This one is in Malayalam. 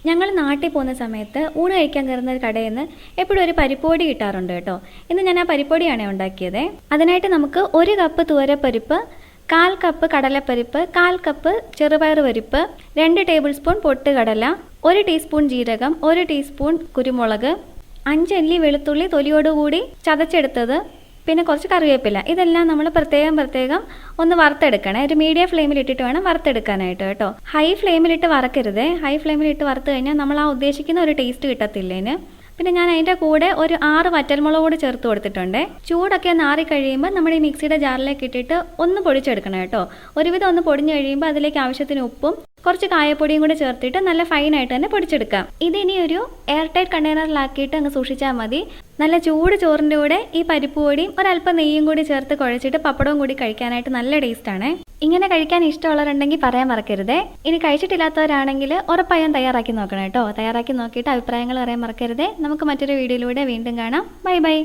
ഞങ്ങൾ നാട്ടിൽ പോകുന്ന സമയത്ത് ഊണ് കഴിക്കാൻ കയറുന്ന ഒരു കടയിൽ നിന്ന് എപ്പോഴും ഒരു പരിപ്പൊടി കിട്ടാറുണ്ട് കേട്ടോ. ഇന്ന് ഞാൻ ആ പരിപ്പൊടിയാണ് ഉണ്ടാക്കിയത്. അതിനായിട്ട് നമുക്ക് 1 കപ്പ് തുവരപ്പരിപ്പ്, 1/4 കപ്പ് കടലപ്പരിപ്പ്, 1/4 കപ്പ് ചെറുപയർ പരിപ്പ്, 2 ടേബിൾ സ്പൂൺ പൊട്ടുകടല, 1 ടീസ്പൂൺ ജീരകം, 1 ടീസ്പൂൺ കുരുമുളക്, 5 അല്ലി വെളുത്തുള്ളി തൊലിയോടുകൂടി ചതച്ചെടുത്തത്, പിന്നെ കുറച്ച് കറിവേപ്പില. ഇതെല്ലാം നമ്മൾ പ്രത്യേകം ഒന്ന് വറുത്തെടുക്കണേ. ഒരു മീഡിയം ഫ്ലെയിമിൽ ഇട്ടിട്ട് വേണം വറുത്തെടുക്കാനായിട്ട് കേട്ടോ. ഹൈ ഫ്ലെയിമിലിട്ട് വറക്കരുത്. ഹൈ ഫ്ലെയിമിലിട്ട് വറുത്ത് കഴിഞ്ഞാൽ നമ്മൾ ആ ഉദ്ദേശിക്കുന്ന ഒരു ടേസ്റ്റ് കിട്ടത്തില്ലേന്. പിന്നെ ഞാൻ അതിൻ്റെ കൂടെ ഒരു 6 വറ്റൽമുളക് കൂടി ചേർത്ത് കൊടുത്തിട്ടുണ്ട്. ചൂടൊക്കെ നാറി കഴിയുമ്പോൾ നമ്മൾ ഈ മിക്സിയുടെ ജാറിലേക്ക് ഇട്ടിട്ട് ഒന്ന് പൊടിച്ചെടുക്കണം കേട്ടോ. ഒരുവിധം ഒന്ന് പൊടിഞ്ഞ് കഴിയുമ്പോൾ അതിലേക്ക് ആവശ്യത്തിന് ഉപ്പും കുറച്ച് കായപ്പൊടിയും കൂടി ചേർത്തിട്ട് നല്ല ഫൈനായിട്ട് തന്നെ പൊടിച്ചെടുക്കാം. ഇതിനി ഒരു എയർ ടൈറ്റ് കണ്ടെയ്നറിലാക്കിയിട്ട് അങ്ങ് സൂക്ഷിച്ചാൽ മതി. നല്ല ചൂട് ചോറിൻ്റെ കൂടെ ഈ പരിപ്പ് പൊടിയും ഒരല്പം നെയ്യും കൂടി ചേർത്ത് കുഴച്ചിട്ട് പപ്പടവും കൂടി കഴിക്കാനായിട്ട് നല്ല ടേസ്റ്റാണ്. ഇങ്ങനെ കഴിക്കാൻ ഇഷ്ടമുള്ളവരുണ്ടെങ്കിൽ പറയാൻ മറക്കരുതേ. ഇനി കഴിച്ചിട്ടില്ലാത്തവരാണെങ്കിൽ ഉറപ്പായും തയ്യാറാക്കി നോക്കണം കേട്ടോ. തയ്യാറാക്കി നോക്കിയിട്ട് അഭിപ്രായങ്ങൾ പറയാൻ മറക്കരുതേ. നമുക്ക് മറ്റൊരു വീഡിയോയിലൂടെ വീണ്ടും കാണാം. Bye bye.